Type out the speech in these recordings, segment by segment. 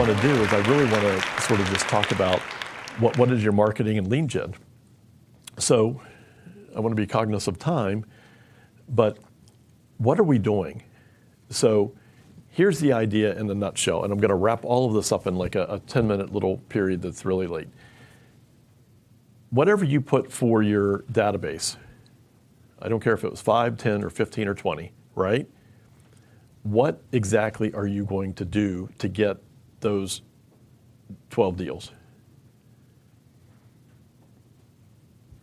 want to do is I really want to sort of just talk about what is your marketing and lead gen. So I want to be cognizant of time, but what are we doing? So here's the idea in a nutshell, and I'm going to wrap all of this up in like a 10-minute little period that's really late. Whatever you put for your database, I don't care if it was 5, 10, or 15, or 20, right? What exactly are you going to do to get those 12 deals?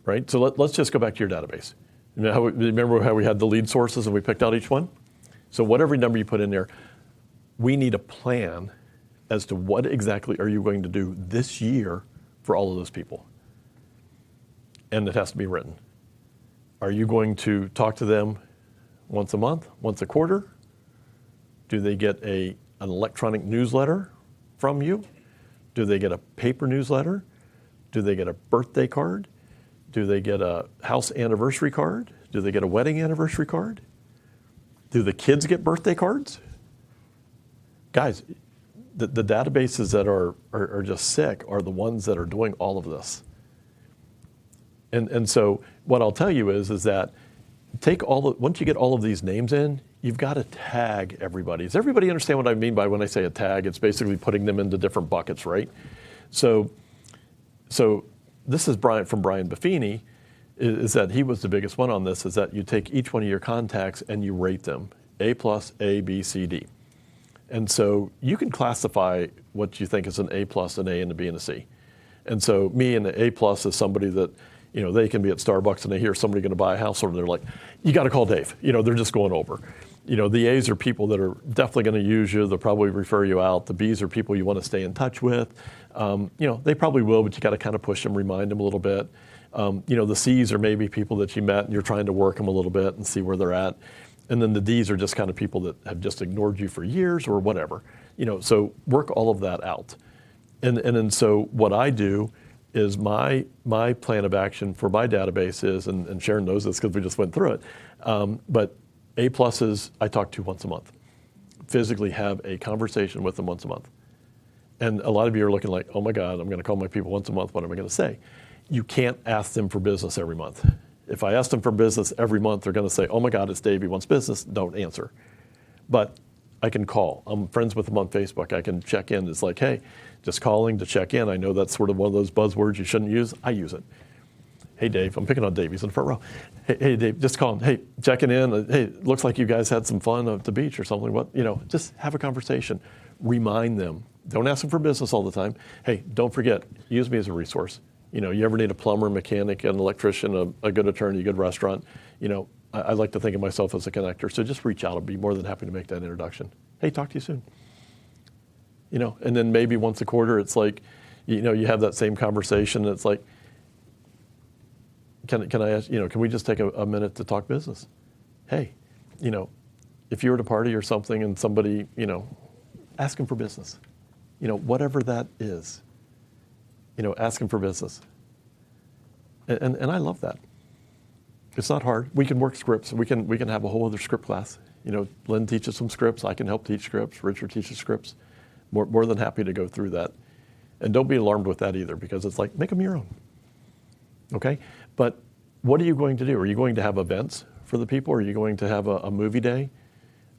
Right? So let's just go back to your database. Remember how we had the lead sources and we picked out each one? So whatever number you put in there, we need a plan as to what exactly are you going to do this year for all of those people. And it has to be written. Are you going to talk to them once a month, once a quarter? Do they get an electronic newsletter from you? Do they get a paper newsletter? Do they get a birthday card? Do they get a house anniversary card? Do they get a wedding anniversary card? Do the kids get birthday cards? Guys, the databases that are just sick are the ones that are doing all of this. And so what I'll tell you is that once you get all of these names in, you've got to tag everybody. Does everybody understand what I mean by when I say a tag? It's basically putting them into different buckets, right? So this is from Brian Buffini, is that he was the biggest one on this, is that you take each one of your contacts and you rate them, A+, A, B, C, D. And so you can classify what you think is an A+, an A, and a B, and a C. And so me and the A+ is somebody that, they can be at Starbucks and they hear somebody going to buy a house, and they're like, you got to call Dave. They're just going over. The A's are people that are definitely going to use you. They'll probably refer you out. The B's are people you want to stay in touch with. They probably will, but you got to kind of push them, remind them a little bit. The C's are maybe people that you met and you're trying to work them a little bit and see where they're at. And then the D's are just kind of people that have just ignored you for years or whatever. So work all of that out. And then so what I do is my plan of action for my database is, and Sharon knows this because we just went through it, but A+s I talk to once a month. Physically have a conversation with them once a month. And a lot of you are looking like, oh my God, I'm going to call my people once a month. What am I going to say? You can't ask them for business every month. If I ask them for business every month, they're going to say, oh my God, it's Dave, he wants business. Don't answer. But I can call. I'm friends with them on Facebook. I can check in. It's like, hey, just calling to check in. I know that's sort of one of those buzzwords you shouldn't use. I use it. Hey, Dave, I'm picking on Dave. He's in the front row. Hey, Dave, just call him. Hey, checking in. Hey, looks like you guys had some fun at the beach or something. Just have a conversation. Remind them. Don't ask them for business all the time. Hey, don't forget, use me as a resource. You ever need a plumber, mechanic, an electrician, a good attorney, a good restaurant, I like to think of myself as a connector. So just reach out. I'll be more than happy to make that introduction. Hey, talk to you soon. And then maybe once a quarter, it's like, you have that same conversation. And it's like, can I ask, can we just take a minute to talk business? Hey, if you were at a party or something and somebody, ask them for business. Whatever that is, ask them for business. And I love that. It's not hard. We can work scripts. We can have a whole other script class. Lynn teaches some scripts. I can help teach scripts. Richard teaches scripts. More than happy to go through that. And don't be alarmed with that either, because it's like, make them your own. Okay? But what are you going to do? Are you going to have events for the people? Are you going to have a movie day?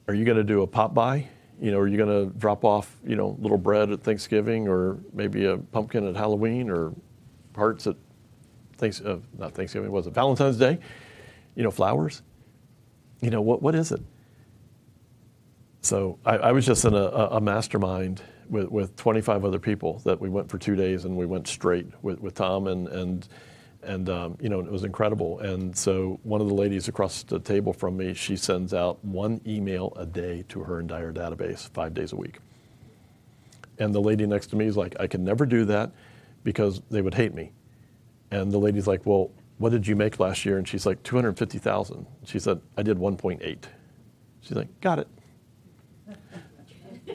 Are you going to do a pop by? Are you going to drop off, little bread at Thanksgiving, or maybe a pumpkin at Halloween, or hearts at not Thanksgiving, was it Valentine's Day? Flowers. What is it? So I was just in a mastermind with 25 other people that we went for 2 days, and we went straight with Tom, and it was incredible. And so one of the ladies across the table from me, she sends out 1 email a day to her entire database, 5 days a week. And the lady next to me is like, I can never do that because they would hate me. And the lady's like, well, what did you make last year? And she's like, 250,000. She said, I did 1.8. She's like, got it.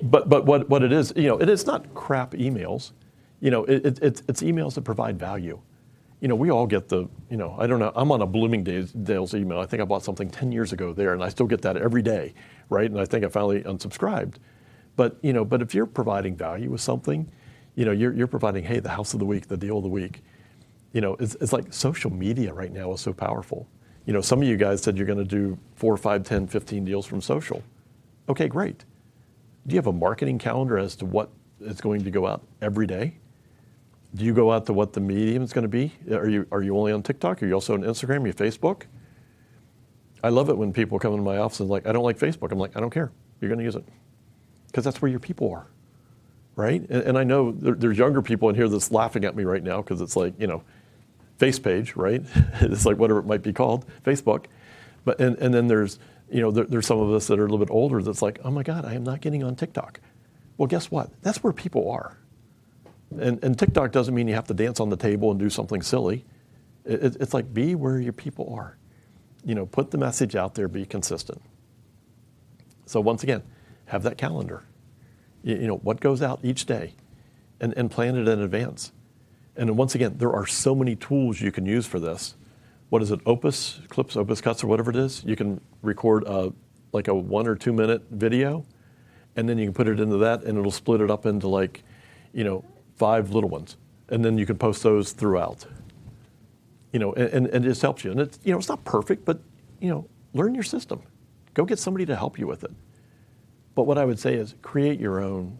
But what it is, it is not crap emails. It's emails that provide value. We all get I don't know, I'm on a Bloomingdale's email. I think I bought something 10 years ago there, and I still get that every day, right? And I think I finally unsubscribed. But if you're providing value with something, you're providing, hey, the house of the week, the deal of the week. It's like social media right now is so powerful. Some of you guys said you're going to do 4, 5, 10, 15 deals from social. Okay, great. Do you have a marketing calendar as to what is going to go out every day? Do you go out to what the medium is going to be? Are you only on TikTok? Are you also on Instagram? Are you Facebook? I love it when people come into my office and like, I don't like Facebook. I'm like, I don't care. You're going to use it. Because that's where your people are, right? And I know there's younger people in here that's laughing at me right now because it's like, face page, right? It's like whatever it might be called, Facebook. But and then there's some of us that are a little bit older that's like, oh my God, I am not getting on TikTok. Well, guess what? That's where people are. And TikTok doesn't mean you have to dance on the table and do something silly. It's like, be where your people are. Put the message out there, be consistent. So once again, have that calendar. What goes out each day and plan it in advance. And then once again, there are so many tools you can use for this. What is it, Opus Clips, Opus Cuts, or whatever it is? You can record like a 1 or 2 minute video, and then you can put it into that, and it'll split it up into 5 little ones. And then you can post those throughout. And it just helps you. And it's, it's not perfect, but, learn your system. Go get somebody to help you with it. But what I would say is create your own.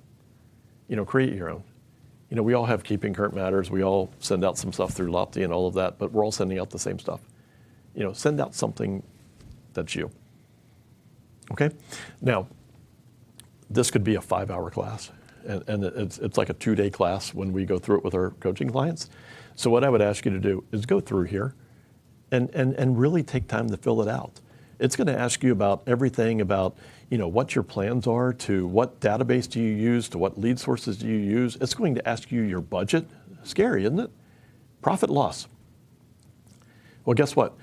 Create your own. We all have Keeping Current Matters. We all send out some stuff through Lofty and all of that, but we're all sending out the same stuff. Send out something that's you. Okay? Now, this could be a 5-hour class, and it's like a 2-day class when we go through it with our coaching clients. So what I would ask you to do is go through here and really take time to fill it out. It's going to ask you about everything about, what your plans are, to what database do you use, to what lead sources do you use. It's going to ask you your budget. Scary, isn't it? Profit loss. Well, guess what?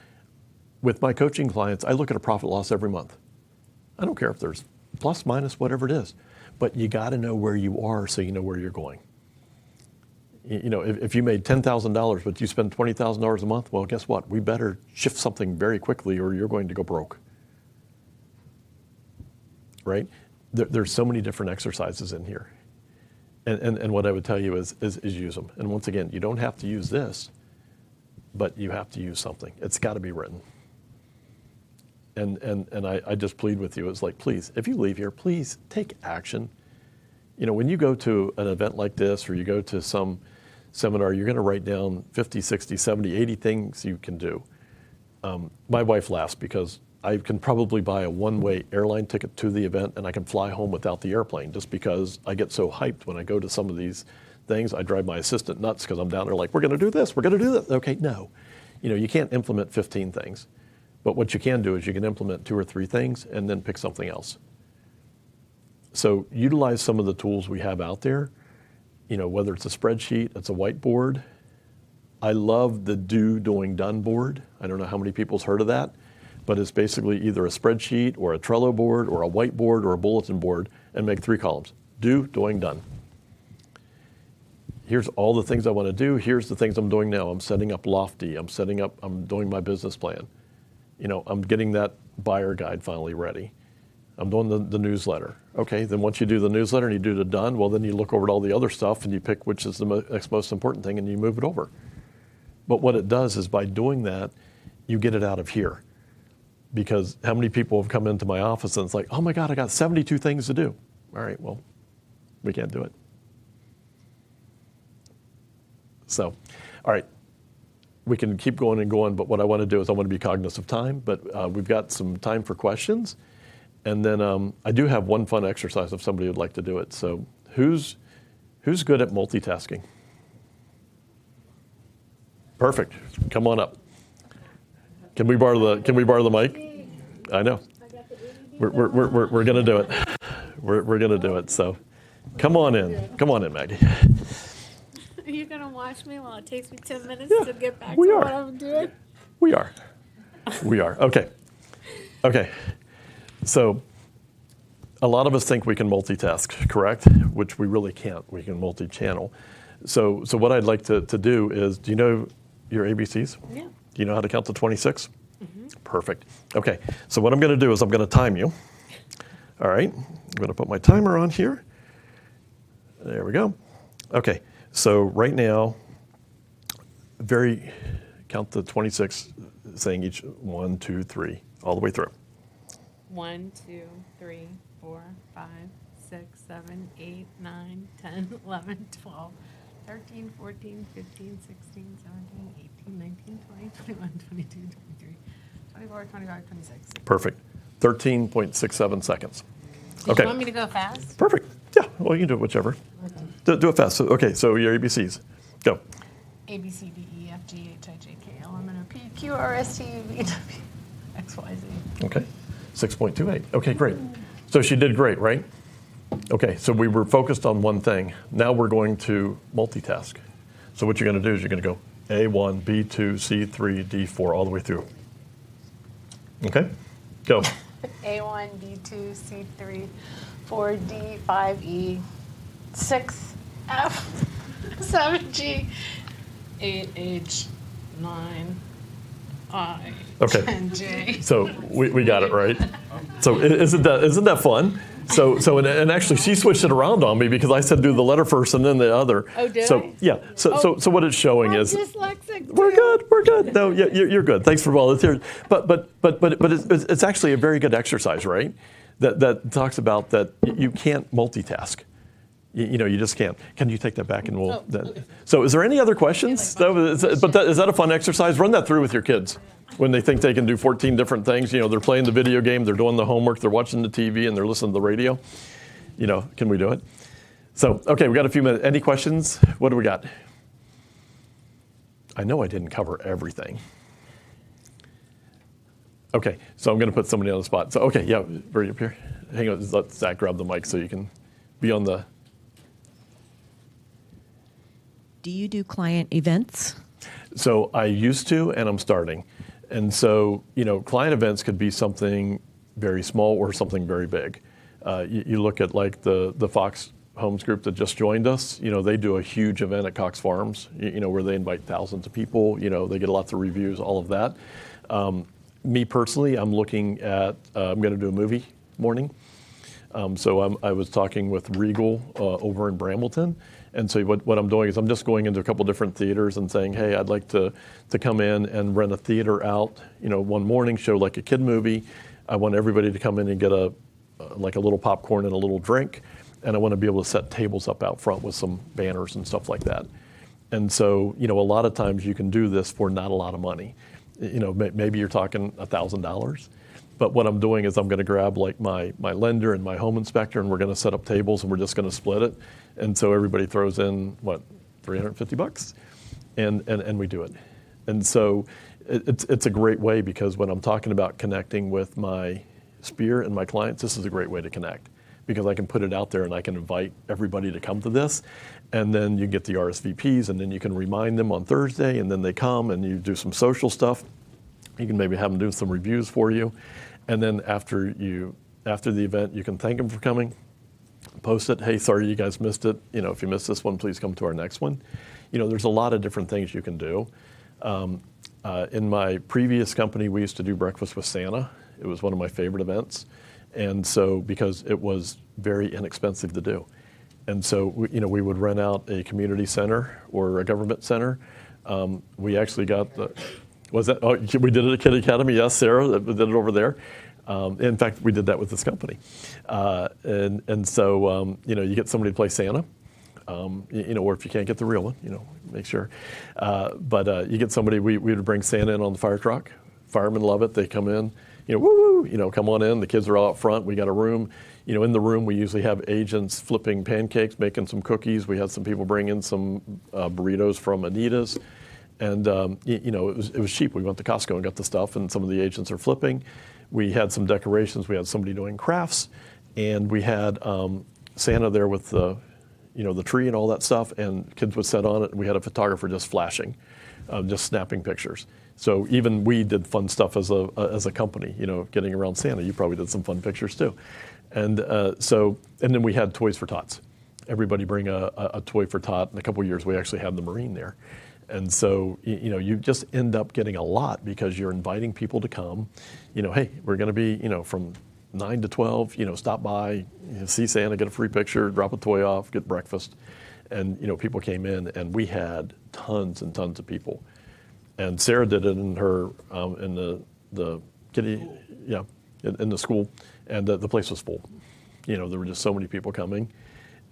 With my coaching clients, I look at a profit loss every month. I don't care if there's plus, minus, whatever it is. But you got to know where you are so you know where you're going. If you made $10,000, but you spend $20,000 a month, well, guess what? We better shift something very quickly or you're going to go broke. Right? There's so many different exercises in here. And what I would tell you is use them. And once again, you don't have to use this, but you have to use something. It's got to be written. And I just plead with you. It's like, please, if you leave here, please take action. When you go to an event like this or you go to some seminar, you're going to write down 50, 60, 70, 80 things you can do. My wife laughs because I can probably buy a one-way airline ticket to the event and I can fly home without the airplane just because I get so hyped when I go to some of these things. I drive my assistant nuts because I'm down there like, we're going to do this, we're going to do that. Okay, no. You can't implement 15 things. But what you can do is you can implement 2 or 3 things and then pick something else. So utilize some of the tools we have out there, whether it's a spreadsheet, it's a whiteboard. I love the do, doing, done board. I don't know how many people's heard of that, but it's basically either a spreadsheet or a Trello board or a whiteboard or a bulletin board and make 3 columns. Do, doing, done. Here's all the things I want to do. Here's the things I'm doing now. I'm setting up Lofty. I'm doing my business plan. I'm getting that buyer guide finally ready. I'm doing the newsletter. Okay, then once you do the newsletter and you do the done, well, then you look over at all the other stuff and you pick which is the most important thing and you move it over. But what it does is by doing that, you get it out of here. Because how many people have come into my office and it's like, oh my God, I got 72 things to do. All right, well, we can't do it. So, all right, we can keep going and going, but what I want to do is I want to be cognizant of time, but we've got some time for questions. And then I do have one fun exercise if somebody would like to do it. So who's good at multitasking? Perfect. Come on up. Can we borrow the mic? I know. We're gonna do it. We're gonna do it. So come on in. Come on in, Maggie. Are you gonna watch me while it takes me 10 minutes to get back to what I'm doing? We are. Okay. So a lot of us think we can multitask, correct? Which we really can't. We can multi-channel. So what I'd like to do is, do you know your ABCs? Yeah. Do you know how to count to 26? Mm-hmm. Perfect. Okay, so what I'm going to do is I'm going to time you. All right, I'm going to put my timer on here. There we go. Okay, so right now, count the 26, saying each 1, 2, 3, all the way through. 1, 2, 3, 4, 5, 6, 7, 8, 9, 10, 11, 12, 13, 14, 15, 16, 17, 18, 19, 20, 21, 22, 23, 24, 25, 26. Perfect. 13.67 seconds. Did Okay. you want me to go fast? Perfect. Yeah, well, you can do it whichever. Okay. Do it fast. Okay, so your ABCs. Go. A, B, C, D, E, F, G, H, I, J, K, L, M, N, O, P, Q, R, S, T, U, V, W, X, Y, Z. Okay, 6.28. Okay, great. So she did great, right? Okay, so we were focused on one thing. Now we're going to multitask. So what you're going to do is you're going to go A1, B2, C3, D4, all the way through. Okay, go. A1, B2, C3, 4D, 5E, 6F, 7G, 8H, 9I, Okay. 10J. So we got it, right? So isn't that fun? And actually she switched it around on me because I said do the letter first and then the other. Oh, did so, I? Yeah. So what it's showing I'm is dyslexic too. we're good. No, yeah, you're good. Thanks for volunteering. But it's actually a very good exercise, right? That talks about that you can't multitask. You just can't. Can you take that back and we'll? Okay. So is there any other questions? Is that a fun exercise? Run that through with your kids. When they think they can do 14 different things, they're playing the video game, they're doing the homework, they're watching the TV, and they're listening to the radio. Can we do it? So, okay, we got a few minutes. Any questions? What do we got? I know I didn't cover everything. Okay, so I'm going to put somebody on the spot. So, okay, yeah, bring it up here. Hang on, let Zach grab the mic so you can be on the. Do you do client events? So I used to, and I'm starting. And so, client events could be something very small or something very big. You look at like the Fox Homes group that just joined us. They do a huge event at Cox Farms, where they invite thousands of people. They get lots of reviews, all of that. Me personally, I'm looking at, I'm going to do a movie morning. So I was talking with Regal over in Brambleton. And so what I'm doing is I'm just going into a couple different theaters and saying, hey, I'd like to come in and rent a theater out, one morning, show like a kid movie. I want everybody to come in and get a little popcorn and a little drink. And I want to be able to set tables up out front with some banners and stuff like that. And so, a lot of times you can do this for not a lot of money. Maybe you're talking $1,000. But what I'm doing is I'm going to grab like my lender and my home inspector, and we're going to set up tables, and we're just going to split it. And so everybody throws in, $350? And we do it. And so it's a great way because when I'm talking about connecting with my sphere and my clients, this is a great way to connect because I can put it out there and I can invite everybody to come to this. And then you get the RSVPs, and then you can remind them on Thursday, and then they come and you do some social stuff. You can maybe have them do some reviews for you. And then after the event, you can thank them for coming, post it. Hey, sorry you guys missed it. If you missed this one, please come to our next one. There's a lot of different things you can do. In my previous company, we used to do Breakfast with Santa. It was one of my favorite events. And so, because it was very inexpensive to do. And so, we would rent out a community center or a government center. We actually got we did it at Kid Academy. Yes, Sarah did it over there. In fact, we did that with this company. And so, you get somebody to play Santa, or if you can't get the real one, make sure. But you get somebody, we would bring Santa in on the fire truck. Firemen love it. They come in, woo, come on in. The kids are all out front. We got a room. In the room, we usually have agents flipping pancakes, making some cookies. We had some people bring in some burritos from Anita's. And, it was cheap. We went to Costco and got the stuff, and some of the agents are flipping. We had some decorations. We had somebody doing crafts. And we had Santa there with the tree and all that stuff, and kids would sit on it. And we had a photographer just flashing, just snapping pictures. So even we did fun stuff as a company, getting around Santa. You probably did some fun pictures too. And and then we had Toys for Tots. Everybody bring a toy for Tot. In a couple of years, we actually had the Marine there. And so, you just end up getting a lot because you're inviting people to come. Hey, we're going to be, from 9 to 12, stop by, see Santa, get a free picture, drop a toy off, get breakfast. And, people came in, and we had tons and tons of people. And Sarah did it in her, in the kitty, in the school, and the place was full. There were just so many people coming.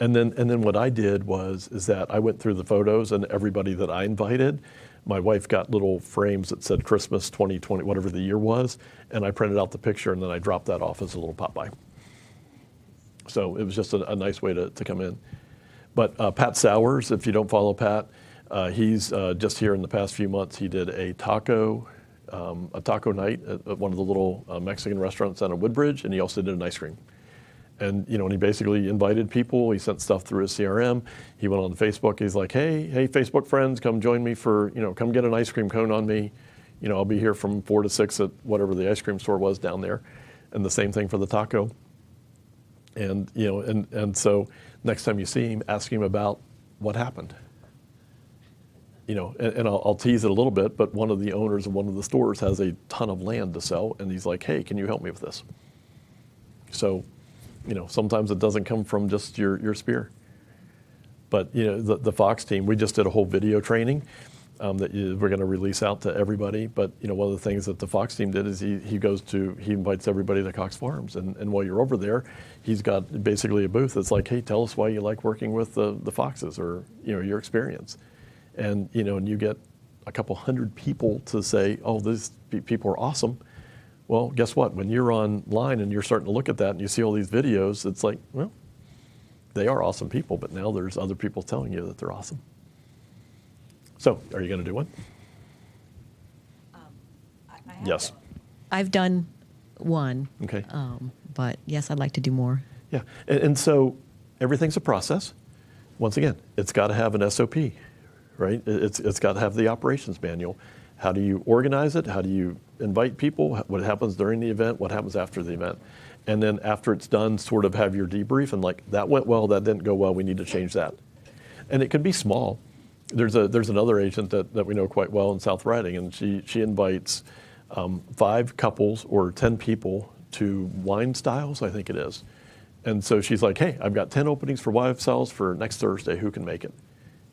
And then what I did is that I went through the photos, and everybody that I invited, my wife got little frames that said Christmas 2020, whatever the year was, and I printed out the picture, and then I dropped that off as a little pop-by. So it was just a nice way to come in. But Pat Sowers, if you don't follow Pat, he's just here in the past few months, he did a taco night at one of the little Mexican restaurants down in Woodbridge, and he also did an ice cream. And and he basically invited people. He sent stuff through his CRM. He went on Facebook. He's like, hey, Facebook friends, come join me for, come get an ice cream cone on me. I'll be here from 4 to 6 at whatever the ice cream store was down there. And the same thing for the taco. And and so next time you see him, ask him about what happened. And I'll tease it a little bit, but one of the owners of one of the stores has a ton of land to sell, and he's like, hey, can you help me with this? So, sometimes it doesn't come from just your spear. But, the Fox team, we just did a whole video training that we're going to release out to everybody. But, one of the things that the Fox team did is he invites everybody to Cox Farms. And while you're over there, he's got basically a booth that's like, hey, tell us why you like working with the Foxes, or, your experience. And, and you get a couple hundred people to say, oh, these people are awesome. Well, guess what? When you're online and you're starting to look at that and you see all these videos, it's like, well, they are awesome people, but now there's other people telling you that they're awesome. So, are you going to do one? Yes. I've done one. Okay. But yes, I'd like to do more. Yeah. And so everything's a process. Once again, it's got to have an SOP, right? It's got to have the operations manual. How do you organize it? How do you invite people? What happens during the event? What happens after the event? And then after it's done, sort of have your debrief and like, that went well, that didn't go well, we need to change that. And it could be small. There's another agent that we know quite well in South Riding, and she invites 5 couples or 10 people to wine styles, I think it is. And so she's like, hey, I've got 10 openings for wine styles for next Thursday, who can make it?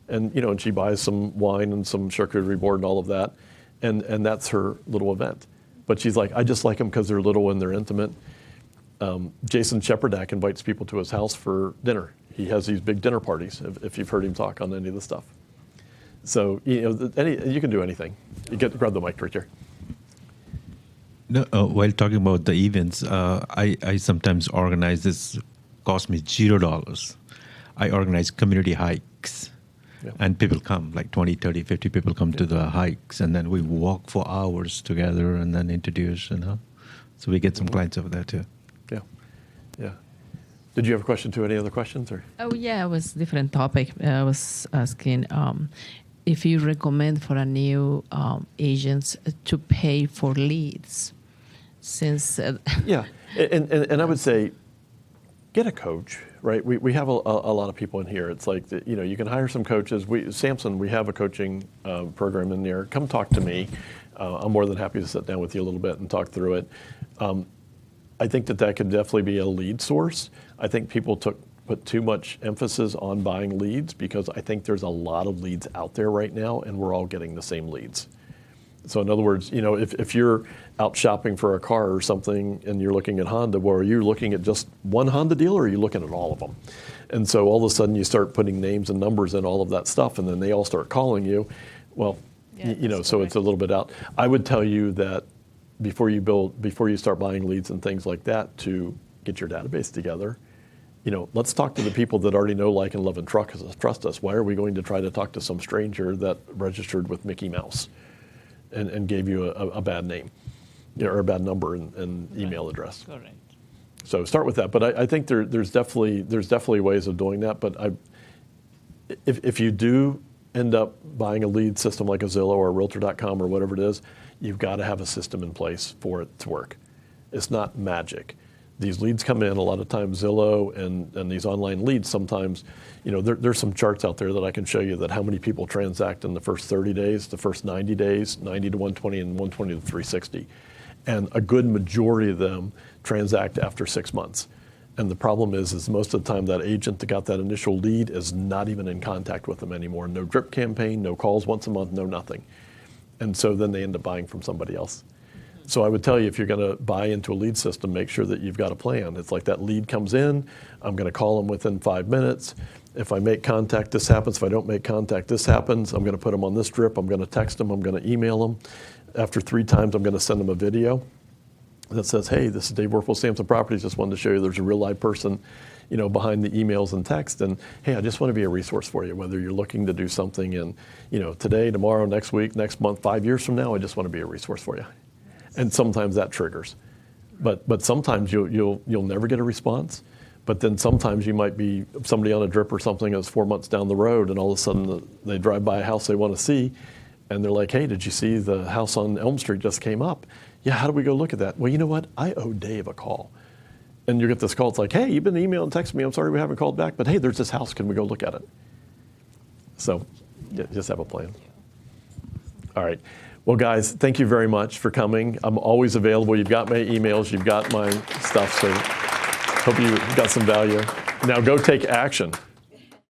And and she buys some wine and some charcuterie board and all of that. And that's her little event. But she's like, I just like them because they're little and they're intimate. Jason Shepardak invites people to his house for dinner. He has these big dinner parties, if you've heard him talk on any of the stuff. So, you can do anything. Grab the mic right here. No, while talking about the events, I sometimes organize this, cost me $0. I organize community hikes. Yeah. And people come, like 20, 30, 50 people come to the hikes, and then we walk for hours together and then introduce, So we get some clients over there too. Yeah. Yeah. Did you have a question too? Any other questions? Or? Oh, yeah, it was a different topic. I was asking if you recommend for a new agents to pay for leads, since... Yeah, and I would say, get a coach, right? We have a lot of people in here. It's like, you can hire some coaches. Samson, we have a coaching program in there. Come talk to me. I'm more than happy to sit down with you a little bit and talk through it. I think that could definitely be a lead source. I think people put too much emphasis on buying leads, because I think there's a lot of leads out there right now, and we're all getting the same leads. So in other words, if you're out shopping for a car or something and you're looking at Honda, well, are you looking at just one Honda dealer, or are you looking at all of them? And so all of a sudden you start putting names and numbers and all of that stuff, and then they all start calling you. Well, so it's a little bit out. I would tell you that before you start buying leads and things like that, to get your database together, let's talk to the people that already know, like, and love, and trust us. Why are we going to try to talk to some stranger that registered with Mickey Mouse and gave you a bad name, or a bad number and email address? Correct. So start with that. But I think there's definitely ways of doing that. But if you do end up buying a lead system like a Zillow or a Realtor.com or whatever it is, you've got to have a system in place for it to work. It's not magic. These leads come in a lot of times. Zillow and these online leads, sometimes, there's some charts out there that I can show you that how many people transact in the first 30 days, the first 90 days, 90 to 120, and 120 to 360. And a good majority of them transact after 6 months. And the problem is most of the time that agent that got that initial lead is not even in contact with them anymore. No drip campaign, no calls once a month, no nothing. And so then they end up buying from somebody else. So I would tell you, if you're going to buy into a lead system, make sure that you've got a plan. It's like that lead comes in, I'm going to call them within 5 minutes. If I make contact, this happens. If I don't make contact, this happens. I'm going to put them on this drip. I'm going to text them. I'm going to email them. After 3 times, I'm going to send them a video that says, hey, this is Dave Werfel, Samson Properties. Just wanted to show you there's a real live person, behind the emails and text. And hey, I just want to be a resource for you, whether you're looking to do something in, today, tomorrow, next week, next month, 5 years from now, I just want to be a resource for you. And sometimes that triggers. But sometimes you'll never get a response. But then sometimes you might be somebody on a drip or something that's 4 months down the road, and all of a sudden they drive by a house they want to see, and they're like, hey, did you see the house on Elm Street just came up? Yeah, how do we go look at that? Well, you know what? I owe Dave a call. And you get this call, it's like, hey, you've been emailing, texting me, I'm sorry we haven't called back, but hey, there's this house, can we go look at it? So just have a plan. All right. Well, guys, thank you very much for coming. I'm always available. You've got my emails, you've got my stuff, so hope you got some value. Now go take action.